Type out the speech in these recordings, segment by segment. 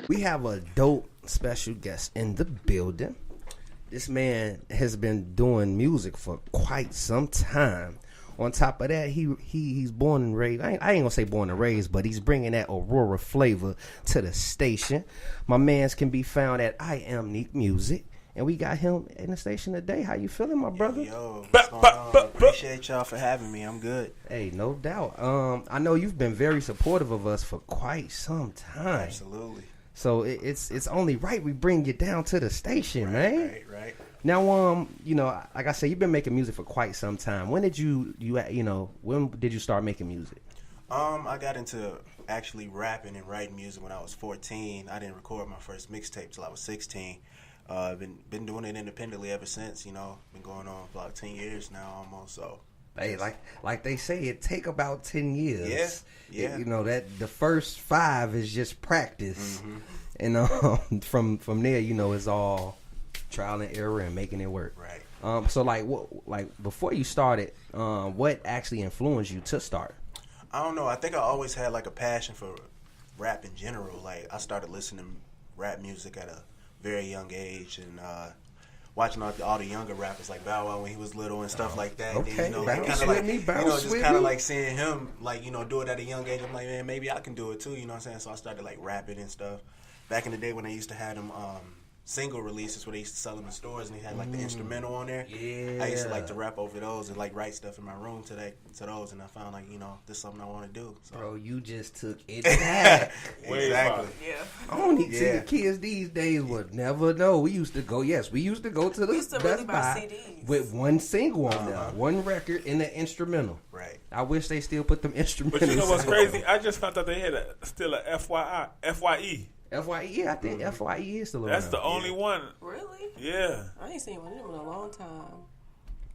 We have a dope special guest in the building. This man has been doing music for quite some time. On top of that, he's born and raised. I ain't gonna say born and raised, but he's bringing that Aurora flavor to the station. My man's can be found at Nique Music, and we got him in the station today. How you feeling, my brother? Yo, what's going on? Appreciate y'all for having me. I'm good. Hey, no doubt. I know you've been very supportive of us for quite some time. Absolutely. So it's only right we bring you down to the station, man. Right. Now, you know, like I said, you've been making music for quite some time. When did when did you start making music? I got into actually rapping and writing music when I was 14. I didn't record my first mixtape till I was 16. I've been doing it independently ever since. You know, been going on for about 10 years now almost. So. Hey, like they say, it take about 10 years. Yeah. You know that the first 5 is just practice, and from there, you know, it's all trial and error and making it work. Right. So like before you started, what actually influenced you to start? I don't know. I think I always had like a passion for rap in general. Like I started listening to rap music at a very young age, and watching all the younger rappers like Bow Wow when he was little and stuff like that. Okay, and, you know, like, just kind of like seeing him like, you know, do it at a young age. I'm like, man, maybe I can do it too. You know what I'm saying? So I started like rapping and stuff. Back in the day when they used to have them single releases where they used to sell them in stores and they had like the instrumental on there. Yeah. I used to like to rap over those and like write stuff in my room to those, and I found like, you know, this is something I want to do. So. Bro, you just took it back. Exactly. Yeah. I don't need to see the kids these days would never know. We used to go to the Best really buy Buy CDs. with one single on there, one record and the instrumental. Right. I wish they still put them instrumentals. But you know what's crazy? I just found out they had still a FYE. FYE, yeah, I think FYE is still around. That's the only one. Really? Yeah. I ain't seen one of them in a long time.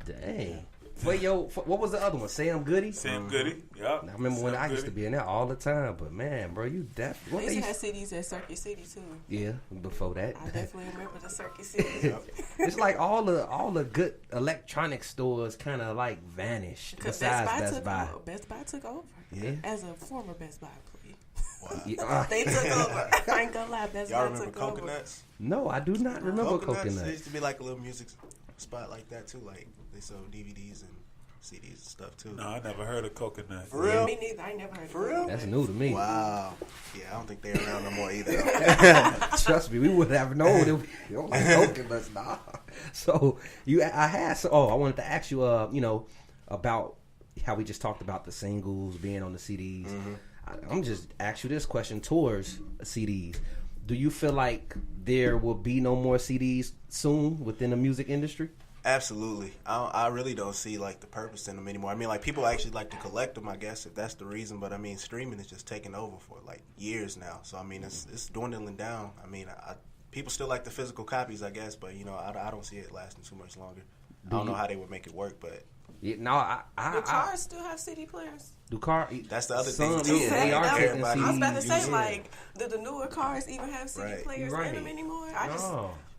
Dang. What was the other one? Sam Goody? Sam Goody. Yup. I remember when I used to be in there all the time, but man, bro, you definitely. They used to have CDs at Circuit City too. Yeah, before that. I definitely remember the Circuit City. It's like all the good electronic stores kind of like vanished. Besides Best Buy. Best Buy took over. Yeah. As a former Best Buy employee. Wow. Yeah. They took over. I ain't gonna lie, Best Y'all Buy remember took over. Coconuts? No, I do not remember There Coconuts. used to be like a little music spot like that too. Like they sold DVDs and CDs and stuff too. No, I never heard of Coconut. For real? Me neither. I ain't never heard For of real? it. That's new to me. Wow. Yeah, I don't think they're around no more either. Trust me, we would have known if we don't like Coconuts, nah. So I wanted to ask you, about how we just talked about the singles being on the CDs. I'm just ask you this question towards CDs. Do you feel like there will be no more CDs soon within the music industry? Absolutely. I really don't see like the purpose in them anymore. I mean, like people actually like to collect them, I guess, if that's the reason. But I mean, streaming is just taking over for like years now. So I mean, it's dwindling down. I mean, people still like the physical copies, I guess, but you know, I don't see it lasting too much longer. I don't know how they would make it work, but Yeah, no, Do cars still have CD players? that's the other thing. Some, too. they are getting Everybody- I was about to say, Yeah. like, do the newer cars even have CD Right. players Right. in them anymore? I just,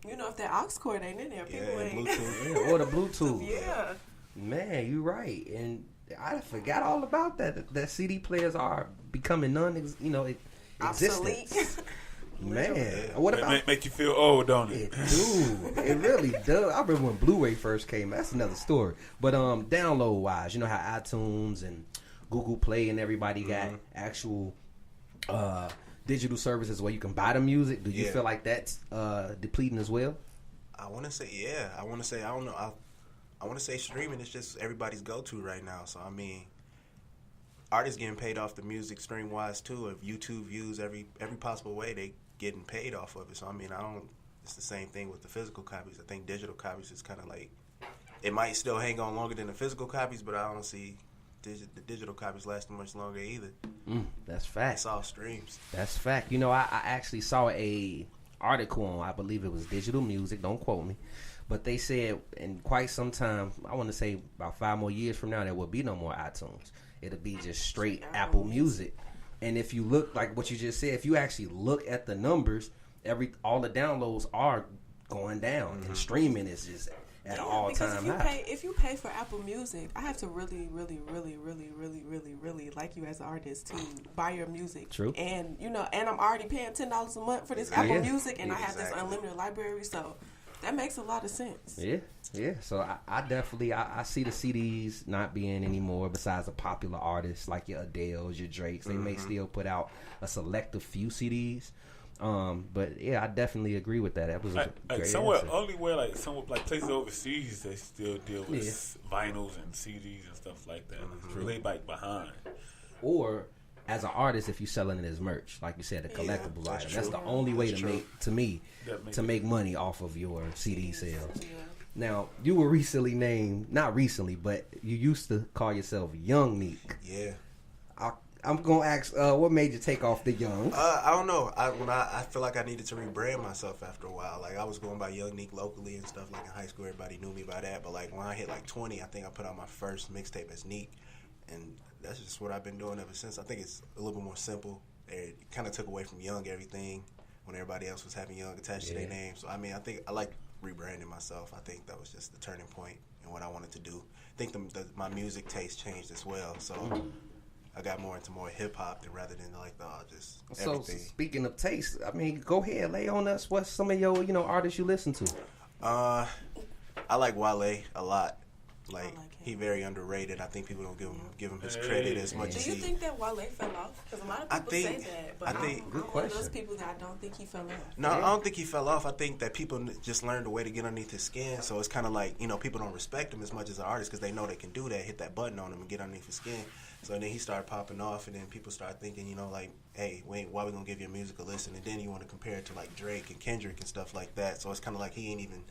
if that aux cord ain't in there, people Yeah, ain't. Bluetooth. Yeah, or the Bluetooth. Yeah. Man, you're right, and I forgot all about that. That CD players are becoming existent. Obsolete. Man, what about? Make you feel old, don't It it? do. It really does. I remember when Blu-ray first came. That's another story. But download wise, you know how iTunes and Google Play and everybody got actual digital services where you can buy the music. Do you feel like that's depleting as well? I want to say, yeah. I want to say, I don't know. I want to say streaming is just everybody's go-to right now. So, I mean, artists getting paid off the music stream-wise, too. If YouTube views every possible way, they getting paid off of it. So, I mean, it's the same thing with the physical copies. I think digital copies is kind of like, it might still hang on longer than the physical copies, but I don't see the digital copies lasting much longer either. That's fact. It's all streams. That's fact. You know, I actually saw a article on, I believe it was Digital Music, don't quote me, but they said in quite some time, I want to say about 5 more years from now, there will be no more iTunes. It'll be just straight Apple Music. And if you look, like what you just said, if you actually look at the numbers, all the downloads are going down, and streaming is just at an all-time high. If you pay for Apple Music, I have to really like you as an artist to buy your music. True. And and I'm already paying $10 a month for this Apple Music, and I have this unlimited library, so that makes a lot of sense. Yeah. So I definitely I see the CDs not being anymore. Besides the popular artists like your Adeles, your Drakes, they may still put out a selective few CDs. But yeah, I definitely agree with that. That was a great somewhere answer. only where like places overseas they still deal with vinyls and CDs and stuff like that. It's really like behind. Or as an artist, if you're selling it as merch, like you said, a collectible item, that's the only way to make money off of your CD sales. Yeah. Now, you were recently named, not recently, but you used to call yourself Young Nique. Yeah. I'm going to ask, what made you take off the Young? I don't know. I feel like I needed to rebrand myself after a while. Like, I was going by Young Nique locally and stuff. Like, in high school, everybody knew me by that. But, like, when I hit, like, 20, I think I put out my first mixtape as Nique. And that's just what I've been doing ever since. I think it's a little bit more simple. It kind of took away from Young everything when everybody else was having Young attached to their name. So, I mean, I think I like rebranding myself. I think that was just the turning point in what I wanted to do. I think my music taste changed as well. So, I got more into hip-hop rather than like just everything. So, speaking of taste, I mean, go ahead, lay on us. What's some of your, artists you listen to? I like Wale a lot. Like he very underrated. I think people don't give him his credit as much as he. Do you think that Wale fell off? Because a lot of people say that, but I'm one of those people that I don't think he fell off. No, I don't think he fell off. I think that people just learned a way to get underneath his skin. So it's kind of like people don't respect him as much as an artist because they know they can do that, hit that button on him and get underneath his skin. So then he started popping off, and then people started thinking, like, hey, wait, why we gonna give your music a listen? And then you want to compare it to like Drake and Kendrick and stuff like that. So it's kind of like he ain't even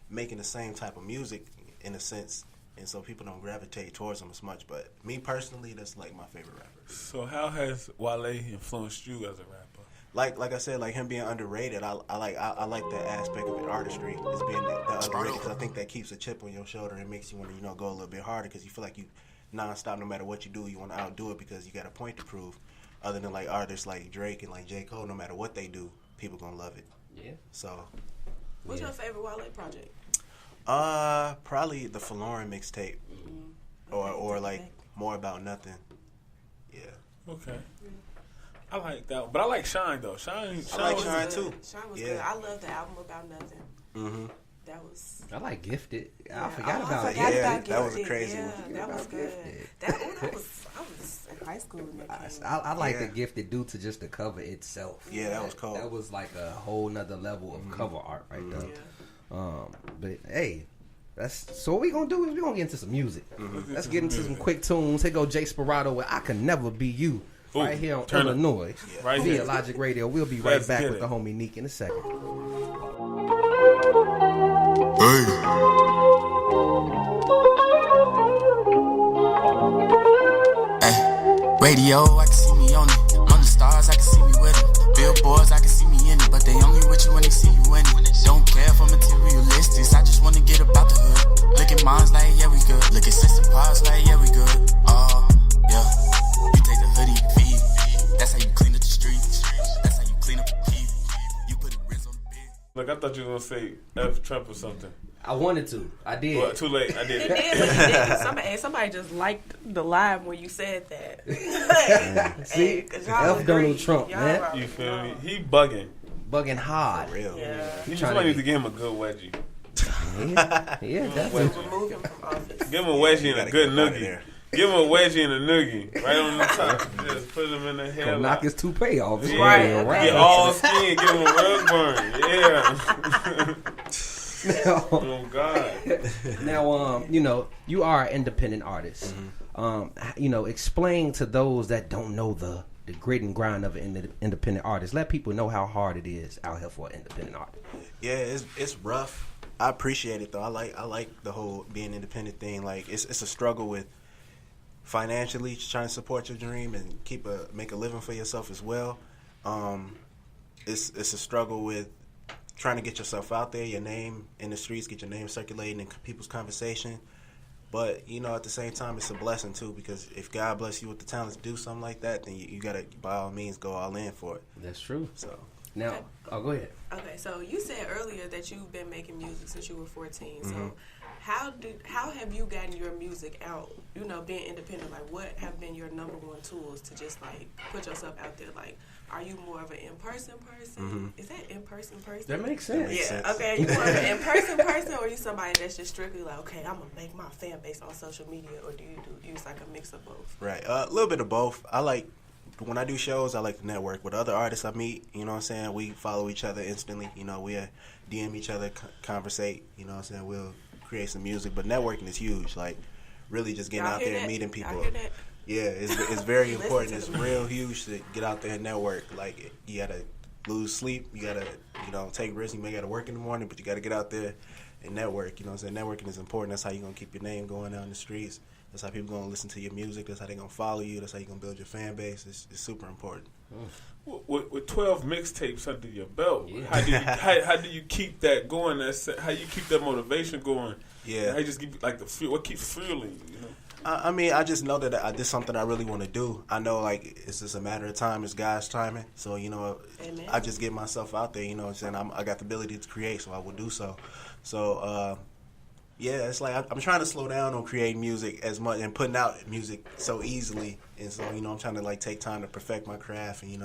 making the same type of music in a sense. And so people don't gravitate towards him as much. But me personally, that's like my favorite rapper. So how has Wale influenced you as a rapper? Like I said, like him being underrated, I like that aspect of it, artistry, is being that underrated. Because I think that keeps a chip on your shoulder and makes you want to go a little bit harder because you feel like you nonstop, no matter what you do, you want to outdo it because you got a point to prove. Other than like artists like Drake and like J. Cole, no matter what they do, people gonna love it. Yeah. So. What's your favorite Wale project? Probably the Forlorn mixtape, or like More About Nothing. Yeah. Okay. I like that one. But I like Shine though. Shine I like Shine too. Shine was good. I love the album About Nothing. Mm-hmm. That was. I like Gifted. I forgot about it. Yeah, that was a crazy one. Yeah, that was good. I was in high school when that came. I like the Gifted due to just the cover itself. Yeah, that was cool. That was like a whole nother level of cover art right there. Yeah. But hey, so what we gonna do is we gonna get into some music. Let's get into some quick tunes. Here go Jay Sparado with "I Can Never Be You" right here on iLLANOiZE. Right here, Logic Radio. We'll be right back with the homie Nique in a second. Hey. Radio, I can see me on it. On the stars, I can see me with them. Billboards, I can see me in it. But they only with you when they see you in it. Don't care for materialistics, I just wanna get about the hood. Look at mines like, yeah, we good. Look at sister pops like, yeah, we good. Oh, yeah. You take the hoodie, feed. That's how you clean up the streets. That's how you clean up the heat. You put a Riz on the bed. Look, I thought you were gonna say F Trump or something. I wanted to. I did. Well, too late. I did. Somebody just liked the live when you said that. See, F Donald Trump, man. Right. You feel me? He bugging hard. For real. Yeah. You just wanted to give him a good wedgie. Yeah, definitely. Remove him from office. Give him a wedgie and a good noogie. Give him a wedgie and a noogie right on the top. Just put him in the hair. Knock his toupee off. Yeah. Right. Get all skin. Give him a rug burn. Yeah. Oh God. Now, you are an independent artist. Explain to those that don't know the grit and grind of an independent artist. Let people know how hard it is out here for an independent artist. Yeah, it's rough. I appreciate it though. I like the whole being independent thing. Like it's a struggle with financially trying to support your dream and make a living for yourself as well. It's a struggle with trying to get yourself out there, your name in the streets, get your name circulating in people's conversation. But, at the same time, it's a blessing, too, because if God bless you with the talent to do something like that, then you got to, by all means, go all in for it. That's true. So now, go ahead. Okay, so you said earlier that you've been making music since you were 14. So How have you gotten your music out? You know, being independent. Like, what have been your number one tools to just like put yourself out there? Like, are you more of an in-person person? Mm-hmm. Is that in-person person? That makes sense. Yeah. Okay. Are you more of an in-person person, or are you somebody that's just strictly like, okay, I'm gonna make my fan base on social media, or do you use like a mix of both? Right. A little bit of both. I like when I do shows. I like to network with other artists I meet. You know what I'm saying? We follow each other instantly. You know, we DM each other, conversate. You know what I'm saying? We'll create some music, but networking is huge. Like, really just getting out there and meeting people. Y'all hear that? Yeah, it's very important. It's real huge to get out there and network. Like, you gotta lose sleep. You gotta, take risks. You may gotta work in the morning, but you gotta get out there and network. You know what I'm saying? Networking is important. That's how you're gonna keep your name going out in the streets. That's how people gonna listen to your music. That's how they gonna follow you. That's how you gonna build your fan base. It's super important. With 12 mixtapes under your belt, yeah. how do you keep that going? How you keep that motivation going? Yeah, how you just keep what keeps fueling you? I mean, I just know that this is something I really want to do. I know, like, it's just a matter of time. It's God's timing. So, Amen. I just get myself out there, what I'm saying? I got the ability to create, so I will do so. So, yeah, it's like I'm trying to slow down on creating music as much and putting out music so easily. And so, I'm trying to, like, take time to perfect my craft, and,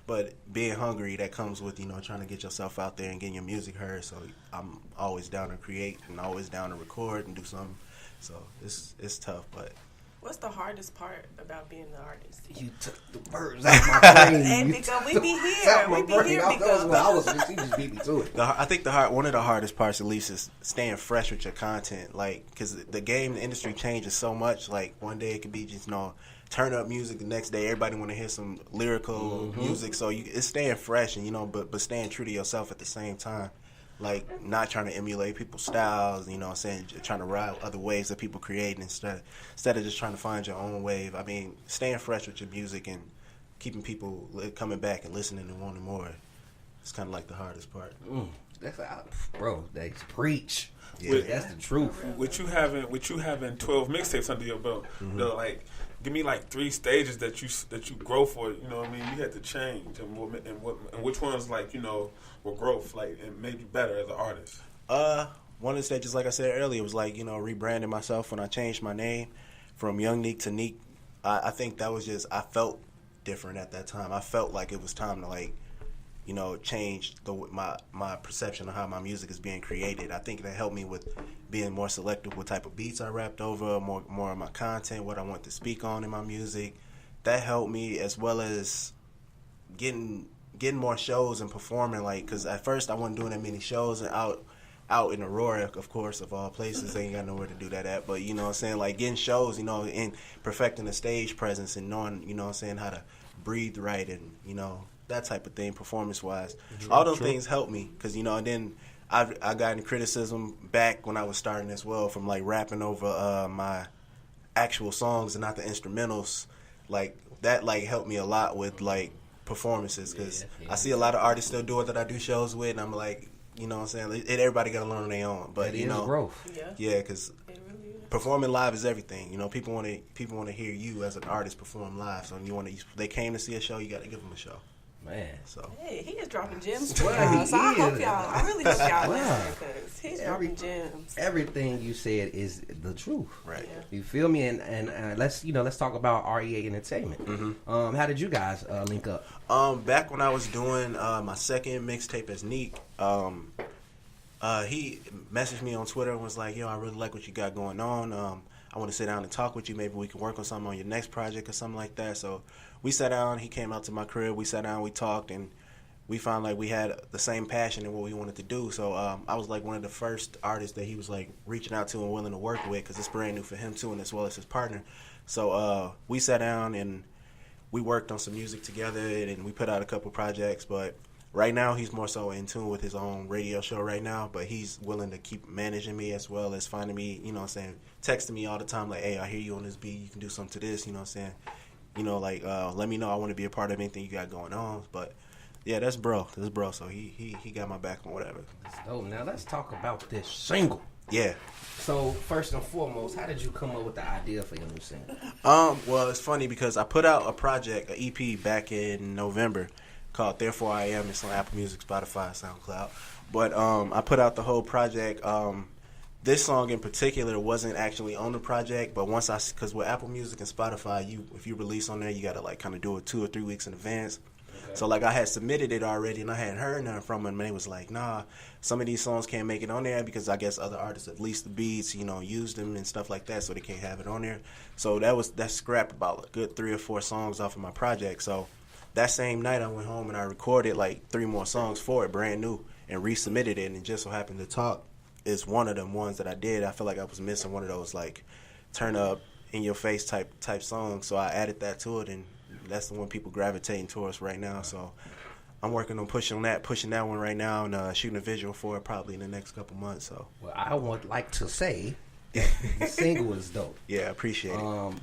but being hungry, that comes with, trying to get yourself out there and getting your music heard. So I'm always down to create and always down to record and do something. So it's tough, but what's the hardest part about being an artist? You took the words out of my brain. And because we be here, because She just beat me to it. I think one of the hardest parts, at least, is staying fresh with your content. Like, because the industry changes so much. Like, one day it could be just turn up music. The next day, everybody want to hear some lyrical music. So it's staying fresh and but staying true to yourself at the same time. Like, not trying to emulate people's styles, trying to ride other waves that people create instead of just trying to find your own wave. I mean, staying fresh with your music and keeping people coming back and listening and wanting more. It's kind of like the hardest part. Bro, they preach. Yeah. That's the truth. With you having 12 mixtapes under your belt, like, give me like 3 stages that you grow for. You know what I mean? You had to change, and which ones were growth, like, and made you better as an artist. One of the stages, like I said earlier, was like rebranding myself when I changed my name from Young Nique to Nique. I think that was just, I felt different at that time. I felt like it was time to change my perception of how my music is being created. I think that helped me with being more selective what type of beats I rapped over, more of my content, what I want to speak on in my music. That helped me, as well as getting more shows and performing, like, because at first I wasn't doing that many shows and out in Aurora, of course, of all places. They ain't got nowhere to do that at, but like getting shows, and perfecting the stage presence and knowing, how to breathe right and that type of thing, performance wise. All those things helped me, because and then I got in criticism back when I was starting as well, from like rapping over my actual songs and not the instrumentals. Like, that helped me a lot with like performances, because I see a lot of artists still do it that I do shows with, and I'm like, everybody got to learn on their own. But growth. Because performing live is everything. People want to hear you as an artist perform live. So they came to see a show, you got to give them a show. Man, so hey, he is dropping gems. Well, I really hope y'all listen, because he's dropping gems. Everything you said is the truth, right? Yeah. You feel me? And let's talk about REA Entertainment. Mm-hmm. How did you guys link up? Back when I was doing my second mixtape as Nique, he messaged me on Twitter and was like, "Yo, I really like what you got going on. I want to sit down and talk with you. Maybe we can work on something on your next project or something like that." So we sat down. He came out to my crib. We sat down. We talked, and we found like we had the same passion in what we wanted to do. So I was like one of the first artists that he was like reaching out to and willing to work with, because it's brand new for him too, and as well as his partner. So we sat down and we worked on some music together, and we put out a couple projects. But right now, he's more so in tune with his own radio show right now, but he's willing to keep managing me, as well as finding me, texting me all the time, like, "Hey, I hear you on this beat, you can do something to this," let me know, I want to be a part of anything you got going on. But yeah, that's bro. So he got my back on whatever. So now let's talk about this single. Yeah. So first and foremost, how did you come up with the idea for your new single? Well, it's funny because I put out a project, an EP, back in November, called Therefore I Am. It's on Apple Music, Spotify, SoundCloud. But I put out the whole project this song in particular wasn't actually on the project, but because with Apple Music and Spotify, if you release on there, you gotta like kind of do it 2 or 3 weeks in advance. Okay. So like I had submitted it already, and I hadn't heard nothing from them, and they was like, nah, some of these songs can't make it on there because I guess other artists have leased the beats, used them and stuff like that, so they can't have it on there. So that scrapped about a good 3 or 4 songs off of my project. So that same night I went home and I recorded like 3 more songs for it, brand new, and resubmitted it, and it just so happened to Talk is one of them ones that I did. I feel like I was missing one of those like turn up in your face type songs, so I added that to it, and that's the one people gravitating towards right now. So I'm working on pushing that one right now, and shooting a visual for it probably in the next couple months. So well, I would like to say the single is dope. Yeah, I appreciate it.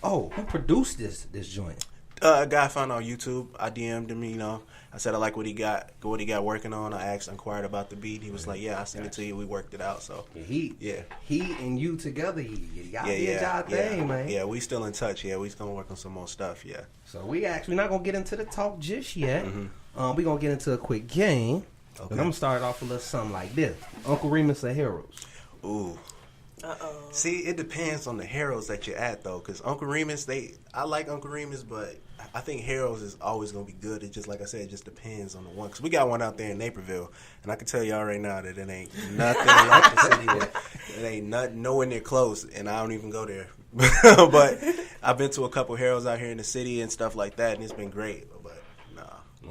Who produced this joint? A guy I found on YouTube. I DM'd him, I said I like what he got working on. I inquired about the beat. He was like, yeah, I'll send it to you. We worked it out. So he and you together, y'all did y'all thing, man. Yeah, we still in touch. Yeah, we still work on some more stuff. Yeah. So we're not gonna get into the talk just yet. Mm-hmm. We're gonna get into a quick game. Okay. And I'm gonna start off a little something like this: Uncle Remus or Heroes. Ooh. See, it depends on the Heroes that you're at, though, because Uncle Remus, I like Uncle Remus, but I think Heroes is always going to be good. It just, like I said, it just depends on the one. Because we got one out there in Naperville, and I can tell y'all right now that it ain't nothing like the city. It ain't nowhere near close, and I don't even go there. But I've been to a couple Heroes out here in the city and stuff like that, and it's been great. But, nah.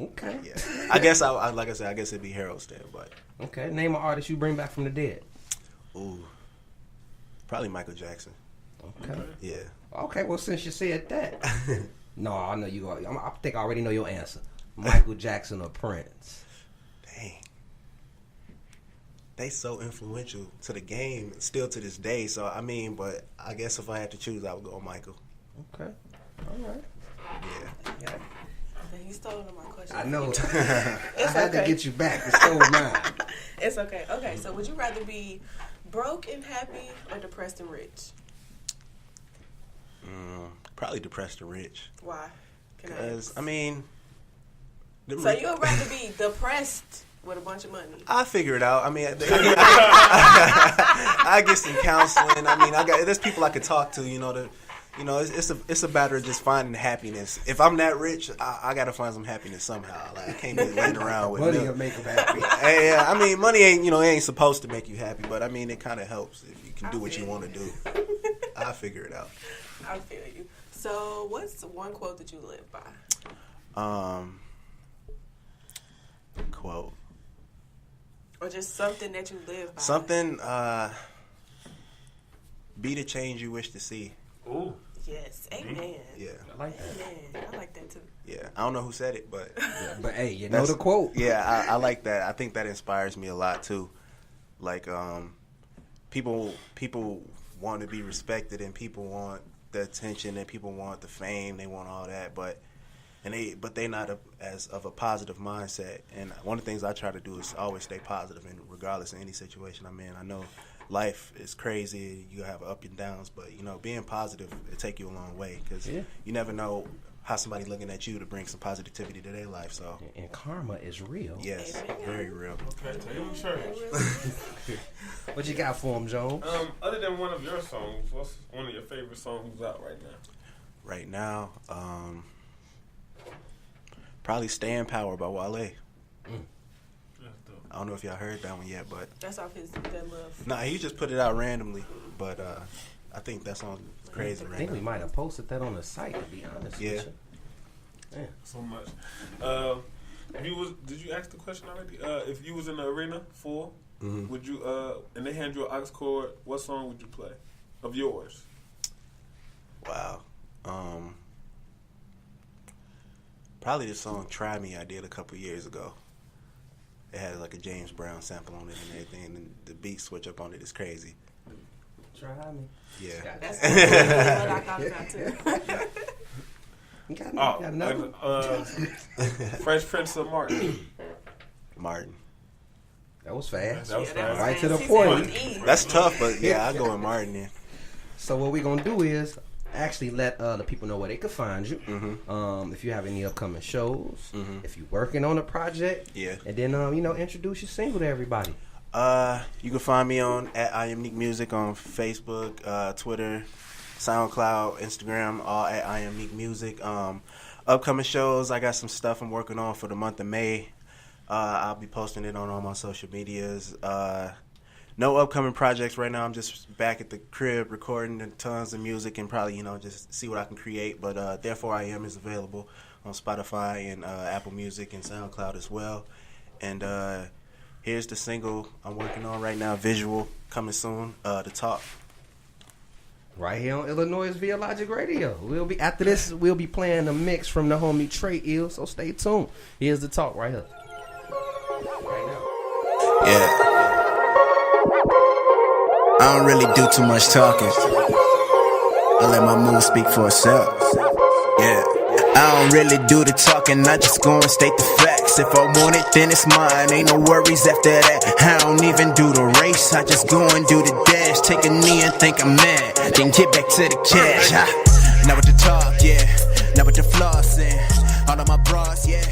Okay. Yeah. I guess, like I said, I guess it'd be Heroes then. But. Okay. Name an artist you bring back from the dead. Ooh. Probably Michael Jackson. Okay. Yeah. Okay, well, since you said that. No, I know you. I think I already know your answer. Michael Jackson or Prince? Dang. They so influential to the game still to this day. So, but I guess if I had to choose, I would go with Michael. Okay. All right. Yeah. You stole my question. I know. I had to get you back. You stole mine. It's okay. Okay, so would you rather be broke and happy or depressed and rich? Probably depressed and rich. Why? Because, so you'd rather be depressed with a bunch of money? I figure it out. I get some counseling. There's people I could talk to, it's a matter of just finding happiness. If I'm that rich, I got to find some happiness somehow. Like, I can't be laying around with money. Money will make them happy. Yeah, money ain't, it ain't supposed to make you happy, but it kind of helps if you can do what you want to do. I'll figure it out. I feel you. So, what's one quote that you live by? Quote. Or just something that you live by. Something, be the change you wish to see. Ooh. Yes. Amen. Yeah. I like that. Amen. I like that too. Yeah. I don't know who said it, but. Yeah, but hey, you know the quote. Yeah, I like that. I think that inspires me a lot too. Like, people want to be respected, and people want the attention, and people want the fame, they want all that, but they not as of a positive mindset. And one of the things I try to do is always stay positive, and regardless of any situation I'm in. I know life is crazy, you have up and downs, but being positive, it take you a long way, because you never know how somebody looking at you to bring some positivity to their life. So and karma is real. Yes, very real. Okay, tell you church. What you got for him, Jones? Other than one of your songs, what's one of your favorite songs out right now? Right now, probably "Stay in Power" by Wale. I don't know if y'all heard that one yet, but that's off his That Love. Nah, he just put it out randomly, but I think that song is crazy right now. I think we might have posted that on the site, to be honest. Yeah. With you. Yeah. So much. Did you ask the question already? If you was in the arena would you and they hand you an aux cord, what song would you play of yours? Wow. Probably the song "Try Me" I did a couple years ago. It had like a James Brown sample on it and everything, and the beat switch up on it is crazy. Try me. Yeah. That's what I thought about too. You got another? Fresh Prince of Martin. Martin. That was fast. That was fast. Right to the point. That's tough, but yeah, I go with Martin then. So what we're gonna do is actually let the people know where they can find you. Mm-hmm. If you have any upcoming shows, mm-hmm. if you're working on a project, yeah, and then introduce your single to everybody. You can find me on at I Am Nique Music on Facebook, Twitter, SoundCloud, Instagram, all at I Am Nique Music. Upcoming shows, I got some stuff I'm working on for the month of May. I'll be posting it on all my social medias. No upcoming projects right now. I'm just back at the crib recording tons of music and probably, just see what I can create. But Therefore I Am is available on Spotify and Apple Music and SoundCloud as well. And here's the single I'm working on right now, Visual, coming soon, The Talk. Right here on iLLANOiZE via Logic Radio. After this, we'll be playing a mix from the homie Trey Ill, so stay tuned. Here's The Talk right here. Right now. Yeah. I don't really do too much talking. I let my mood speak for itself. Yeah. I don't really do the talking, I just go and state the facts. If I want it, then it's mine, ain't no worries after that. I don't even do the race, I just go and do the dash. Take a knee and think I'm mad, then get back to the cash. Now with the talk, yeah. Now with the flossing, all of my bras, yeah.